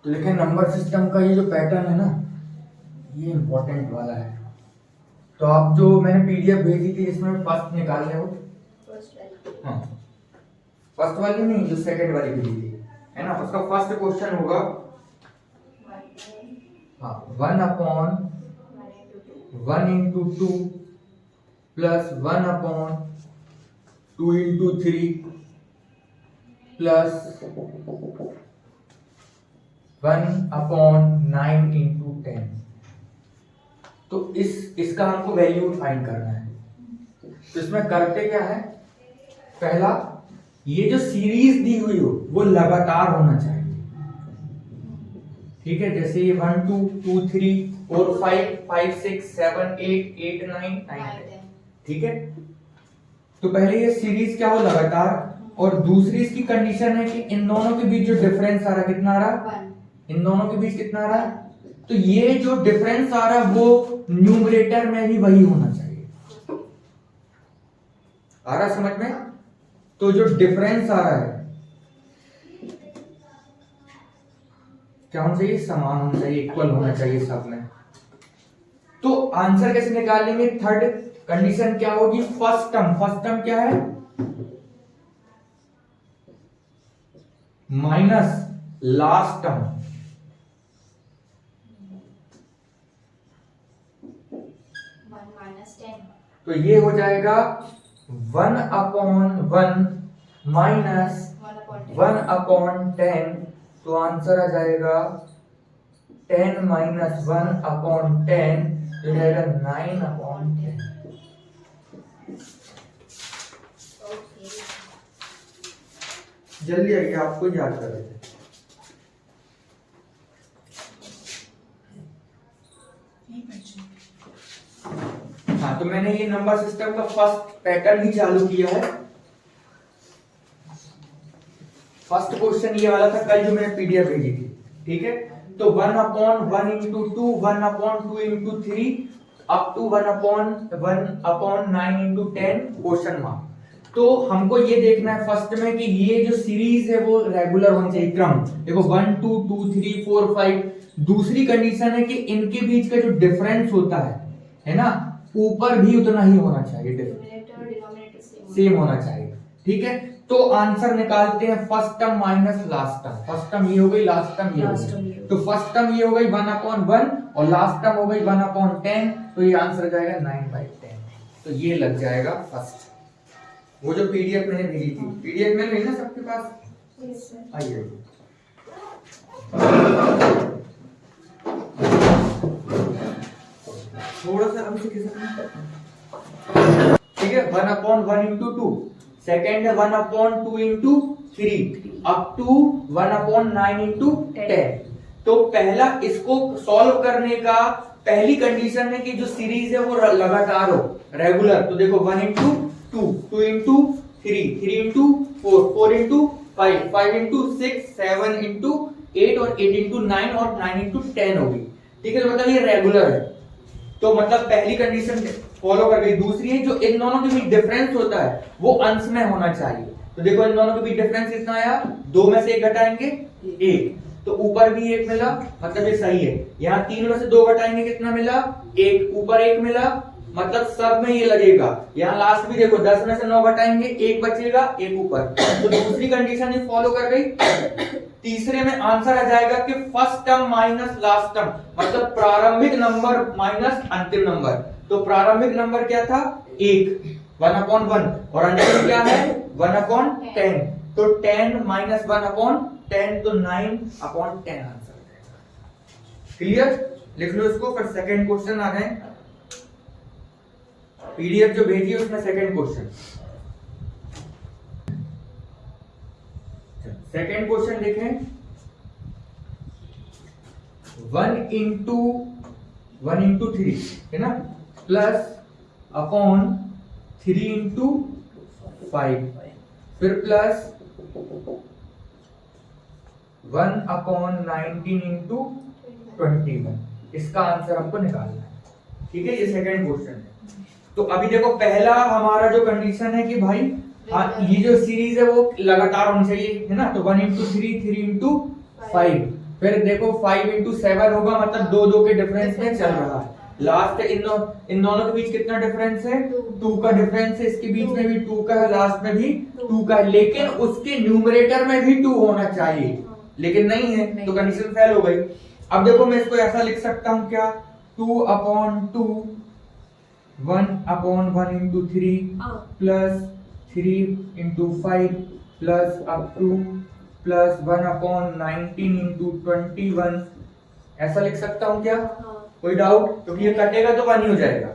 तो लिखें number system का ये जो पैटर्न है ना, ये इंपॉर्टेंट वाला है। तो आप जो मैंने पीडीएफ भेजी थी इसमें फर्स्ट निकाल रहे हो, हाँ फर्स्ट वाली नहीं, जो सेकंड वाली भेजी थी है ना, उसका फर्स्ट क्वेश्चन होगा हाँ 1/1/2 प्लस 1/2/3 प्लस 1/9/10। तो इसका हमको वैल्यू फाइंड करना है। तो इसमें करते क्या है, पहला ये जो सीरीज दी हुई हो वो लगातार होना चाहिए, ठीक है। जैसे ये 1 2 2 3 4 5 5 6 7 8 8 9 9 10, ठीक है। तो पहले ये सीरीज क्या हो, लगातार। और दूसरी इसकी कंडीशन है कि इन दोनों के बीच जो डिफरेंस आ रहा, कितना आ रहा, इन दोनों के बीच कितना आ रहा, तो ये जो डिफरेंस आ रहा है वो न्यूमरेटर में भी वही होना चाहिए। आ रहा समझ में? तो जो डिफरेंस आ रहा है क्या होना चाहिए, समान होना चाहिए, इक्वल होना चाहिए सब में। तो आंसर कैसे निकालेंगे, थर्ड कंडीशन क्या होगी, फर्स्ट टर्म क्या है, माइनस लास्ट टर्म, तो ये हो जाएगा 1/1 माइनस 1/10। तो आंसर आ जाएगा 10 - 1/10, तो जाएगा 9/10। जल्दी आइए, आपको याद कर रहे थे। हाँ, तो मैंने ये नंबर सिस्टम का फर्स्ट पैटर्न ही चालू किया है। फर्स्ट क्वेश्चन ये वाला था कल जो मैंने पीडीएफ भेजी थी, ठीक है। तो 1/1 into 2 1/2 into 3 up to 1/9 into 10 question mark. तो हमको ये देखना है फर्स्ट में कि ये जो सीरीज है वो रेगुलर होनी चाहिए, क्रम। देखो 1 2 2 3 4 5। दूसरी कंडीशन है कि इनके बीच का जो डिफरेंस होता है ना, ऊपर भी उतना ही होना चाहिए, सेम होना चाहिए, ठीक है। तो आंसर निकालते हैं first term minus last term. First term ये हो गई, लास्ट टर्म ये हो गई। तो फर्स्ट टर्म ये हो गई 1/1 और लास्ट टर्म हो गई 1/10। तो ये आंसर हो जाएगा 9/10। तो ये लग जाएगा फर्स्ट। वो जो पीडीएफ मैंने भेजी थी, पीडीएफ में नहीं ना सबके पास, आइए थोड़ा सा हम सीख सकते हैं, ठीक है। 1/1 into 2, सेकेंड है 1/2 into 3 अप टू 1/9 into 10। तो पहला इसको सॉल्व करने का पहली कंडीशन है कि जो सीरीज है वो लगातार हो, रेगुलर। तो देखो 1 into 2 2 into 3 3 into 4 4 into 5 5 into 6 7 into 8 और 8 into 9 और 9 into 10 होगी, ठीक है। तो मतलब ये रेगुलर है, तो मतलब पहली कंडीशन फॉलो कर गई। दूसरी है जो इन दोनों के बीच डिफरेंस होता है वो अंश में होना चाहिए। तो देखो इन दोनों के बीच डिफरेंस कितना आया, 2 में से 1 घटाएंगे 1, तो ऊपर भी 1 मिला, मतलब ये सही है। यहाँ 3 में से 2 घटाएंगे कितना मिला, 1, ऊपर 1 मिला, मतलब सब में ये लगेगा। यहाँ लास्ट भी देखो 10 में से 9 घटाएंगे 1 बचेगा, 1 ऊपर। तो दूसरी कंडीशन ये फॉलो कर गई। तीसरे में आंसर आ जाएगा कि first term minus last term, मतलब प्रारंभिक नंबर माइनस अंतिम नंबर। तो प्रारंभिक नंबर क्या था, 1 1/1 और अंतिम क्या है 1/10। तो 10 - 1/10 तो 9/10 आंसर। क्लियर? लिख लो इसको। फिर सेकंड क्वेश्चन आ गए, पीडीएफ जो भेजी है उसमें सेकंड क्वेश्चन। सेकंड क्वेश्चन देखें, 1 into 3 है ना, प्लस अपॉन 3 into 5, फिर प्लस 1/19 into 21। इसका आंसर हमको निकालना है, ठीक है। ये सेकंड क्वेश्चन है। तो अभी देखो पहला हमारा जो कंडीशन है कि भाई हाँ, ये जो सीरीज है वो लगातार होनी चाहिए, है ना। तो 1 इंटू 3, 3 इंटू 5, फिर देखो 5 इंटू 7 होगा, मतलब 2 के डिफरेंस में चल रहा है। लास्ट इन दोनों के बीच कितना डिफरेंस है? 2 का डिफरेंस है। इसके बीच में भी 2 का है, लास्ट में भी 2 का है, लेकिन उसके न्यूमरेटर में भी 2 होना चाहिए, लेकिन नहीं है, तो कंडीशन फेल हो गई। अब देखो मैं इसको ऐसा लिख सकता हूं क्या, 2/2 1/1 into 3 plus 3 into 5 plus up two plus 1/19 into 21, ऐसा लिख सकता हूं क्या? कोई डाउट? क्योंकि ये कटेगा तो 1 ही हो जाएगा।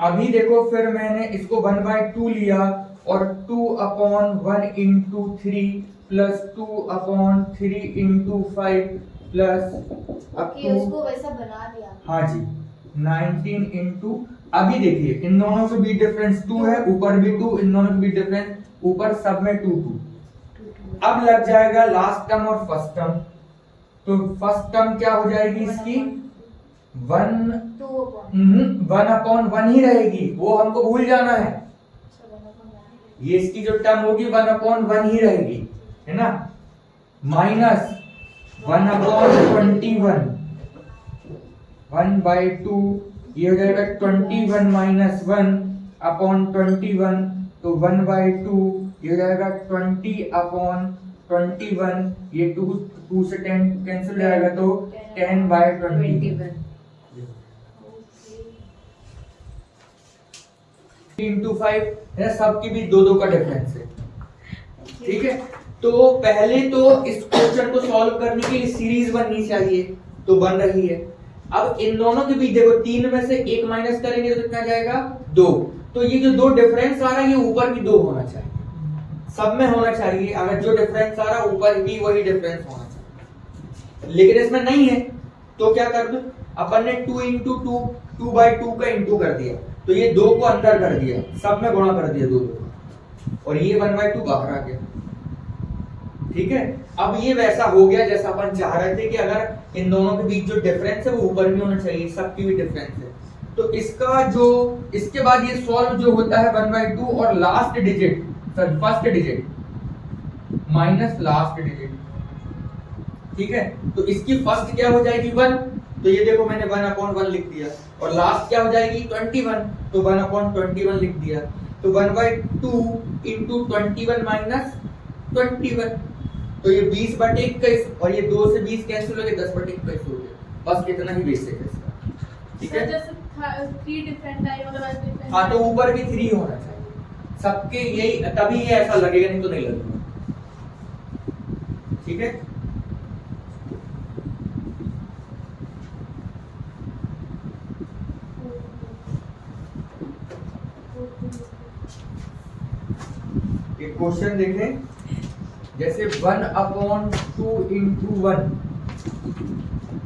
अभी देखो फिर मैंने इसको 1/2 लिया और 2/1 into 3 plus 2/3 into 5 plus up to, उसको वैसा बना दिया। हाँ जी, 19 इंटू, अभी देखिए इन दोनों के बीच डिफरेंस 2 है, ऊपर भी 2, इन दोनों के बीच डिफरेंस ऊपर सब में 2 2। अब लग जाएगा लास्ट टर्म और फर्स्ट टर्म, तो फर्स्ट टर्म क्या हो जाएगी इसकी? 1/1 ही रहेगी, वो हमको भूल जाना है। ये इसकी जो टर्म होगी 1/1 ही रहेगी, है ना। माइनस 1/21, 1/2, ये हो जाएगा 21 माइनस 1/21, तो 1/2 ये हो जाएगा 20/21, ये 2 से 10 कैंसिल हो जाएगा, तो 10/21 इंटू 5 है, सबके बीच 2 का डिफरेंस है, ठीक है। तो पहले तो इस क्वेश्चन को सॉल्व करने के लिए सीरीज बननी चाहिए, तो बन रही है। अब इन दोनों के बीच देखो 3 में से 1 माइनस करेंगे तो कितना जाएगा? 2। तो ये जो 2 डिफरेंस आ रहा है, ये ऊपर भी 2 होना चाहिए, सब में होना चाहिए। अगर जो डिफरेंस आ रहा है ऊपर भी वही डिफरेंस होना चाहिए, लेकिन इसमें नहीं है, तो क्या कर दो, अपन ने 2 इंटू 2, 2/2 का इंटू कर दिया, तो ये 2 को अंदर कर दिया, सब में गुणा कर दिया 2, और ये 1/2 बाहर आ गया, ठीक है। अब ये वैसा हो गया जैसा अपन चाह रहे थे कि अगर इन दोनों के बीच जो डिफरेंस है वो ऊपर भी होना चाहिए, सबकी भी डिफरेंस है। तो इसका जो इसके बाद ये सॉल्व जो होता है 1/2 और last digit, sir first digit minus last digit, ठीक है। तो इसकी फर्स्ट क्या हो जाएगी? 1, तो ये देखो मैंने 1/1 लिख दिया, और लास्ट क्या हो जाएगी? 21, तो 1/21 लिख दिया। तो 1/2 इंटू 21 माइनस 21, तो ये 20/21, और ये 2 से 20 कैंसिल हो गए, 10/21 हो गया। बस इतना ही बेसिक है इसका, ठीक है। जैसे 3 डिफरेंट टाइप मतलब, हाँ, तो ऊपर भी 3 होना चाहिए सबके, यही तभी ये ऐसा लगेगा, नहीं तो नहीं लगेगा, ठीक है। एक क्वेश्चन देखें, जैसे 1/2 into 1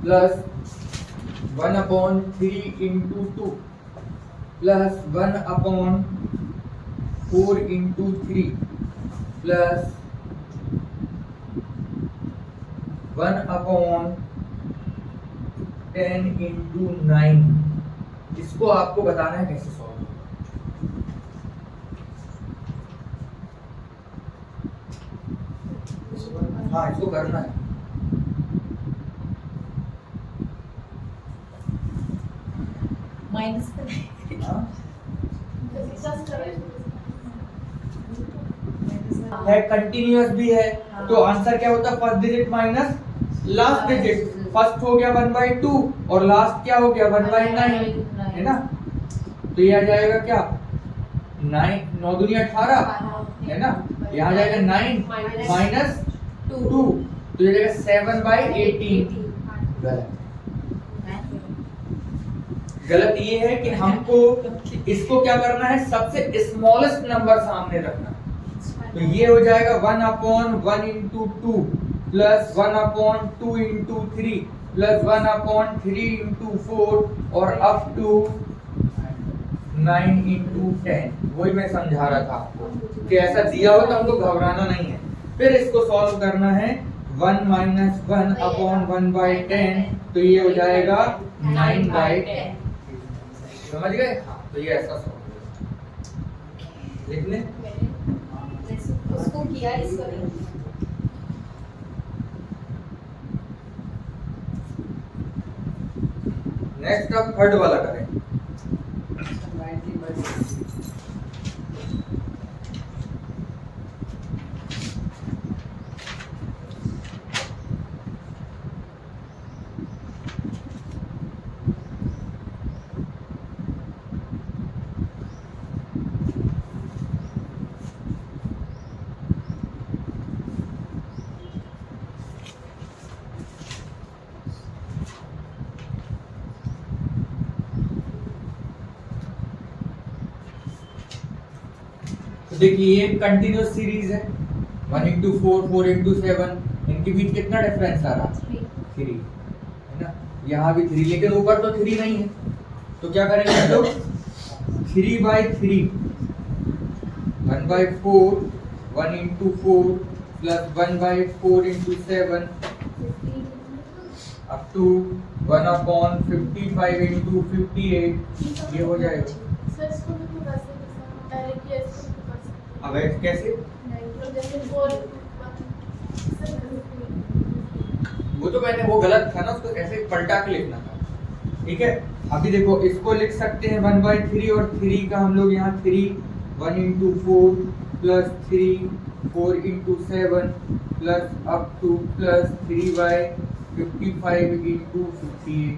plus 1/3 into 2 plus 1/4 into 3 plus 1/10 into 9, इसको आपको बताना है कैसे सॉल्व। हाँ, इसको करना है। माइनस है, कंटिन्यूअस भी है, तो आंसर क्या होता है? First digit minus last digit. First हो गया 1/2 और लास्ट क्या हो गया? 1/9, है ना। तो ये आ जाएगा क्या? 9 9 दूनी 18, है ना। यहाँ जाएगा 9 माइनस 2, तो ये जाएगा 7/18। गलत ये है कि हमको इसको क्या करना है? सबसे स्मॉलेस्ट नंबर सामने रखना। तो ये हो जाएगा 1/1 into 2 plus 1/2 into 3 plus 1/3 into 4 और अप टू 9 इंटू 10। वही मैं समझा रहा था आपको कि ऐसा दिया हो तो हमको घबराना नहीं है। फिर इसको सॉल्व करना है 1 माइनस 1/1/10, तो ये हो जाएगा 9/10। समझ गए? हाँ, तो ये ऐसा सॉल्व लिख लें। उसको किया इसको नहीं। नेक्स्ट अब थर्ड वाला करें। तो देखिए ये कंटिन्यूअस सीरीज है, 1 इंटू 4, 4 इंटू 7, इनके बीच कितना डिफरेंस आ रहा? 3 है ना। यहाँ भी 3, लेकिन ऊपर तो 3 नहीं है, तो क्या करेंगे हम लोग? 3/3 1/4 1 into 4 plus 1/4 into 7 up to 1/55 into 58, ये हो जाएगा। सर इसको भी तो कर सकते हैं, डायरेक्टली इसको भी कर सकते हैं। अब कैसे? तो जैसे 4 वो तो मैंने वो गलत था ना, उसको ऐसे पलटा के लिखना था। ठीक है, अभी देखो इसको लिख सकते हैं 1/3 और 3 का हम लोग यहाँ 3 1 into 4 plus 3 4 into 7 plus up two plus 3/55 into 58।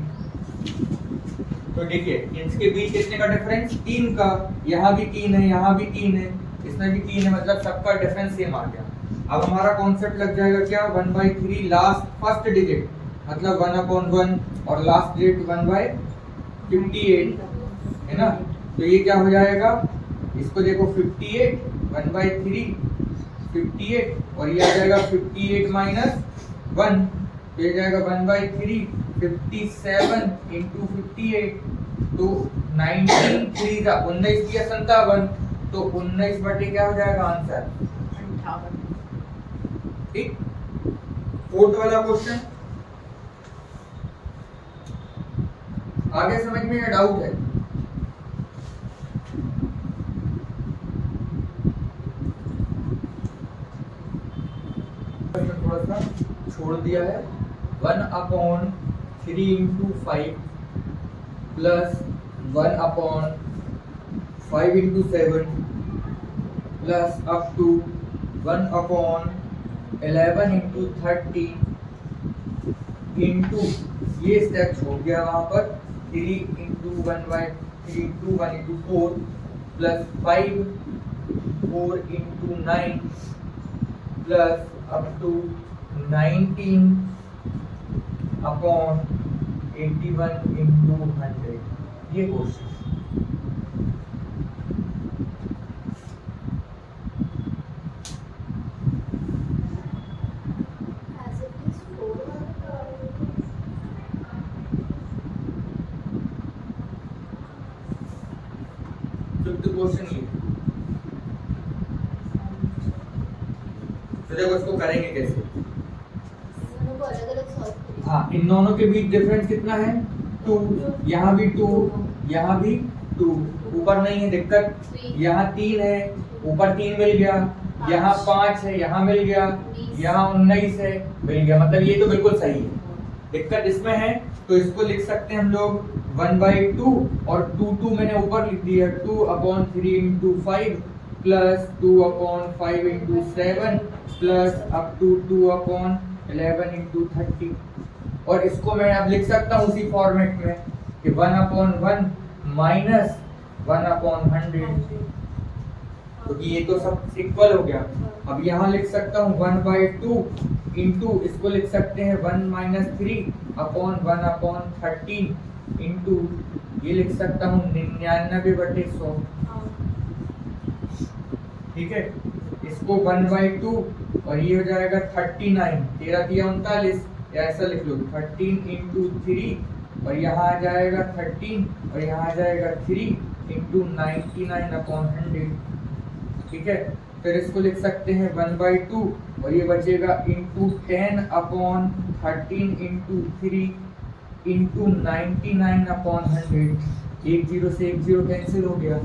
तो देखिए इसके बीच कितने का डिफरेंस? 3 का। यहाँ भी 3 है, यहाँ भी 3 है, इसमें भी 3 है, मतलब सबका डिफरेंस सेम आ गया। अब हमारा कॉन्सेप्ट लग जाएगा क्या? 1/3 लास्ट फर्स्ट डिजिट मतलब 1/1 और लास्ट डिजिट 1/58 है ना। तो ये क्या हो जाएगा? इसको देखो 58 1/3 58 और ये आ जाएगा 58 माइनस 1, तो ये जाएगा 1/3 57 इंटू 58, तो 19 3 का 19 किया 57, तो 19 बटे क्या हो जाएगा आंसर? 58। ठीक, फोर्थ वाला क्वेश्चन आगे समझ में या डाउट है? थोड़ा सा छोड़ दिया है। 1/3 into 5 plus 1/5 into 7 plus up to 1/11 into 30 into ये स्टेप छोड़ गया वहां पर 3 into 1/3 into 1 into 4 plus 5 4 into 9 plus up to 19 upon 81 into 100। ये question as it is 4 question ये। तो देखो इसको करेंगे कैसे? दोनों को अलग-अलग सॉल्व करेंगे। हाँ, इन दोनों के बीच डिफरेंस कितना है? 2, यहाँ भी 2, यहाँ भी 2, ऊपर नहीं है दिक्कत, यहाँ 3 है, ऊपर 3 मिल गया, यहाँ 5 है, यहाँ मिल गया, यहाँ 19 है, मिल गया, मतलब ये तो बिल्कुल सही है। दिक्कत इसमें है तो इसको लिख सकते हैं हम लोग 1/2 और 2 मैंने ऊपर लिख दिया 2/3 into 5 plus 2/5 into 7 plus up to 2/11 into 30। और इसको मैं अब लिख सकता हूँ उसी फॉर्मेट में कि 1/1 माइनस 1/100, क्योंकि ये तो सब इक्वल हो गया। अब यहाँ लिख सकता हूँ 1/2 इंटू इसको लिख सकते हैं 1 - 3/1/13 इंटू ये लिख सकता हूँ 99/100। ठीक है, इसको 1/2 और ये हो जाएगा 39, 13 दिया 39, या ऐसा लिख लो 13 इंटू 3 और यहाँ आ जाएगा 13 और यहाँ आ जाएगा 3 इंटू 99/100। ठीक है, फिर इसको लिख सकते हैं 1/2 और ये बचेगा इंटू 10/13 इंटू 3 इंटू 99/100। 1 0 से 1 0 कैंसिल हो गया,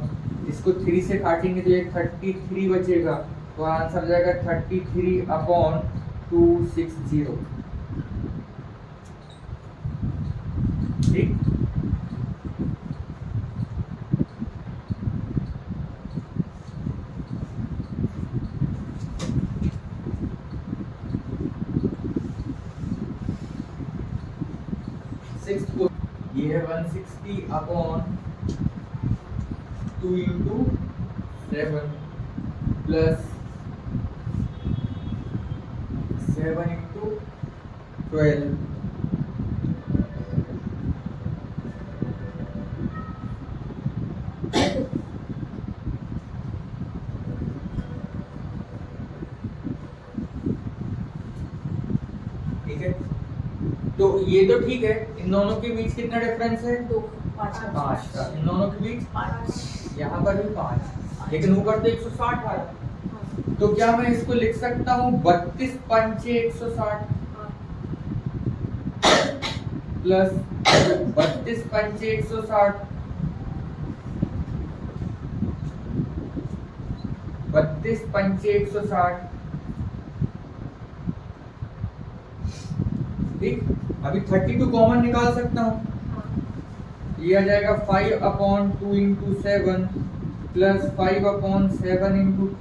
इसको 3 से काटेंगे तो ये 33 बचेगा तो आंसर हो जाएगा 33/260। ठीक। ये है 160/2 × 7 प्लस 7 × 12 ठीक है। तो ये तो ठीक है, इन दोनों के बीच कितना डिफरेंस है? 2 5 5 का। इन दोनों के बीच 5। यहाँ पर भी 5, लेकिन ऊपर तो 160 आ रहा। तो क्या मैं इसको लिख सकता हूँ 32 पंचे 160 प्लस 32 पंचे 160 32 पंचे 160। ठीक। अभी 32 कॉमन निकाल सकता हूँ। ये आ जाएगा 5/2 × 7 प्लस 5/7 ×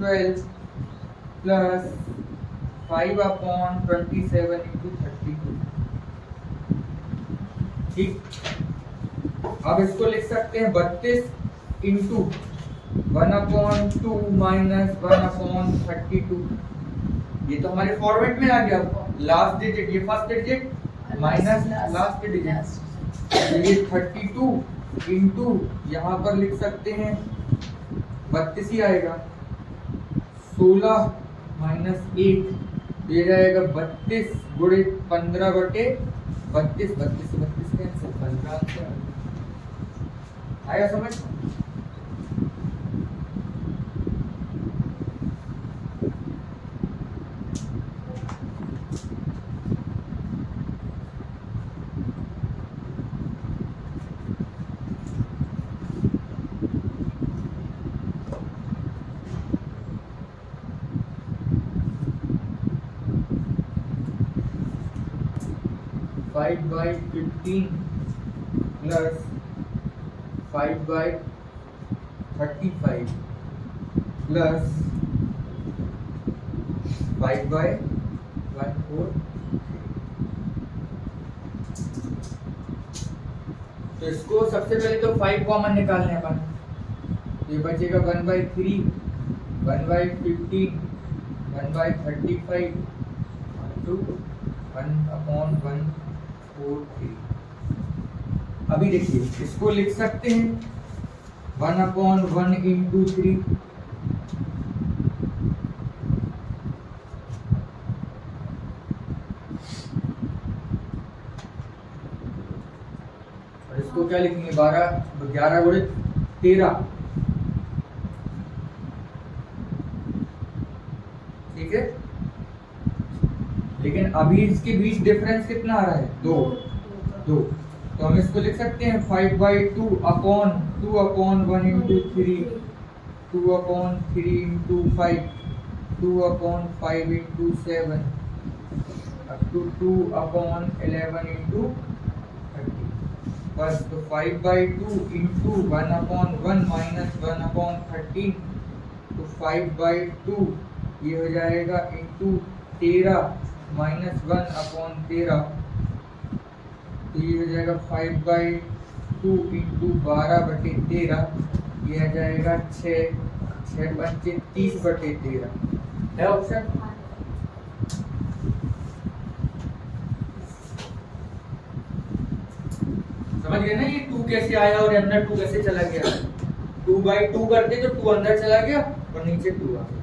12 प्लस 5/27 × 32। ठीक। अब इसको लिख सकते हैं 32 × 1/2 माइनस 1/32। ये तो हमारे फॉर्मेट में आ गया। लास्ट डिजिट ये first digit minus last digit. तो ये 32 इंटू यहाँ पर लिख सकते हैं 32 ही आएगा। 16 माइनस 1 ये जाएगा 32 गुणे 15/32। 32 कैंसिल, 15 आंसर आया समझ। 5/15 प्लस 5/35 प्लस 5/143। तो इसको सबसे पहले तो 5 कॉमन निकालने हैं अपन। ये बचेगा 1/3 1/15 1/35 टू 1/143। अभी देखिए इसको लिख सकते हैं 1/1 × 3। और इसको क्या लिखेंगे 11 गुणे 13। ठीक है। लेकिन अभी इसके बीच डिफरेंस कितना आ रहा है? 2। तो हम इसको लिख सकते हैं 5/2/1 × 3 2/3 × 5 2/5 × 7 up to 2/11 × 30। बस तो 5/2 × 1/1 minus 1/13 तो 5/2 ये हो जाएगा इंटू 13 माइनस 1/13 तो ये हो जाएगा 5/2 × 12/13 ये आ जाएगा 6 5 30/13 है ऑप्शन। समझ गए ना ये 2 कैसे आया और अंदर 2 कैसे चला गया। 2/2 करते तो 2 अंदर चला गया और नीचे 2 आ गया।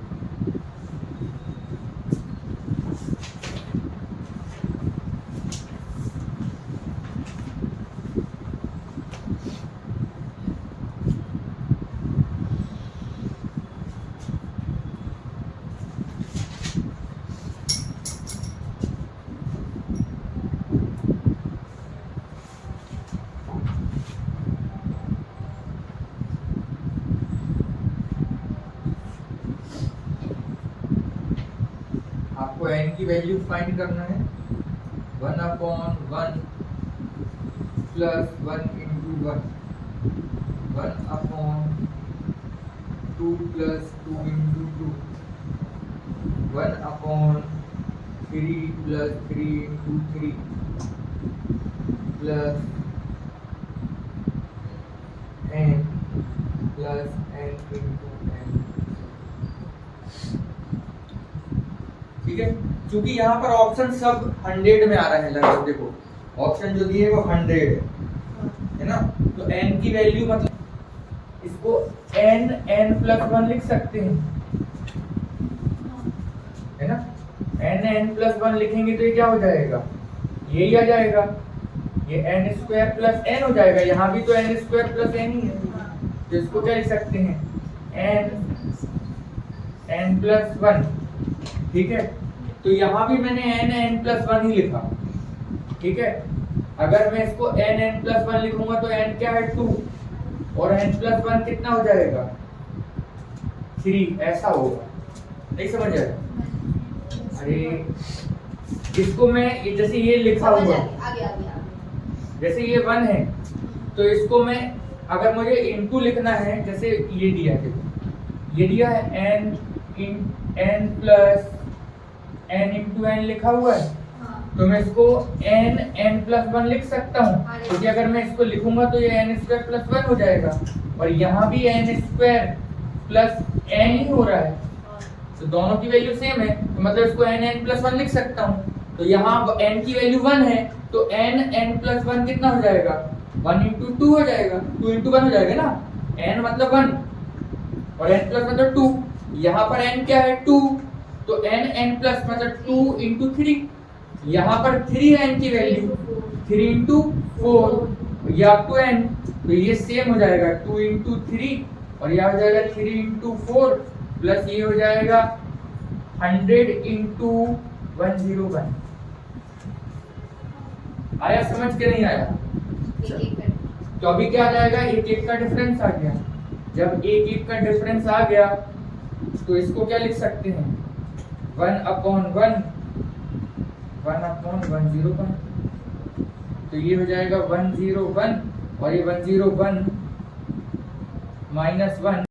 की वैल्यू फाइंड करना है 1/1 plus 1 into 1 1/2 plus 2 into 2 1/3 plus 3 into 3 plus n plus n into n। ठीक है, क्योंकि यहाँ पर ऑप्शन सब 100 में आ रहा है लगभग। देखो ऑप्शन जो दिए वो 100 है ना, तो n की वैल्यू मतलब इसको n प्लस 1 लिख सकते हैं, है ना। n प्लस 1 लिखेंगे तो ये क्या हो जाएगा, यही आ जाएगा, ये n स्क्वायर प्लस n हो जाएगा। यहाँ भी तो n स्क्वायर प्लस n ही है, तो इसको क्या लिख सकते हैं n प्लस 1। ठीक है, तो यहाँ भी मैंने n प्लस 1 ही लिखा। ठीक है, अगर मैं इसको n प्लस 1 लिखूंगा तो n क्या है 2 और n प्लस 1 कितना हो जाएगा 3, ऐसा होगा। नहीं समझ आया? अरे इसको मैं जैसे ये लिखा हुआ जैसे ये 1 है तो इसको मैं अगर मुझे इनटू लिखना है, जैसे ये दिया है, ये दिया है n plus n into n लिखा हुआ है, तो मैं इसको n प्लस 1 लिख सकता हूँ, क्योंकि अगर मैं इसको लिखूंगा तो ये n स्क्वायर प्लस 1 हो जाएगा, और यहाँ भी n स्क्वायर प्लस n ही हो रहा है, तो दोनों की वैल्यू सेम है, तो मतलब इसको n प्लस 1 लिख सकता हूँ। तो यहाँ n की वैल्यू 1 है तो n प्लस 1 कितना हो जाएगा 1 इंटू 2 हो जाएगा, 2 इंटू 1 हो जाएगा ना, n मतलब 1 और n प्लस मतलब 2। यहाँ पर n क्या है 2, तो n प्लस मतलब 2 इंटू 3, यहाँ पर 3 है n की वैल्यू, 3 इंटू 4 या अप टू n, तो ये सेम हो जाएगा 2 इंटू 3 और यह हो जाएगा 3 इंटू 4 प्लस ये हो जाएगा 100 इंटू 101। आया समझ के नहीं आया? तो अभी क्या आ जाएगा, एक एक का डिफरेंस आ गया। जब एक एक का डिफरेंस आ गया तो इसको क्या लिख सकते हैं 1/1 1/101, तो ये हो जाएगा 101 और ये 101 -1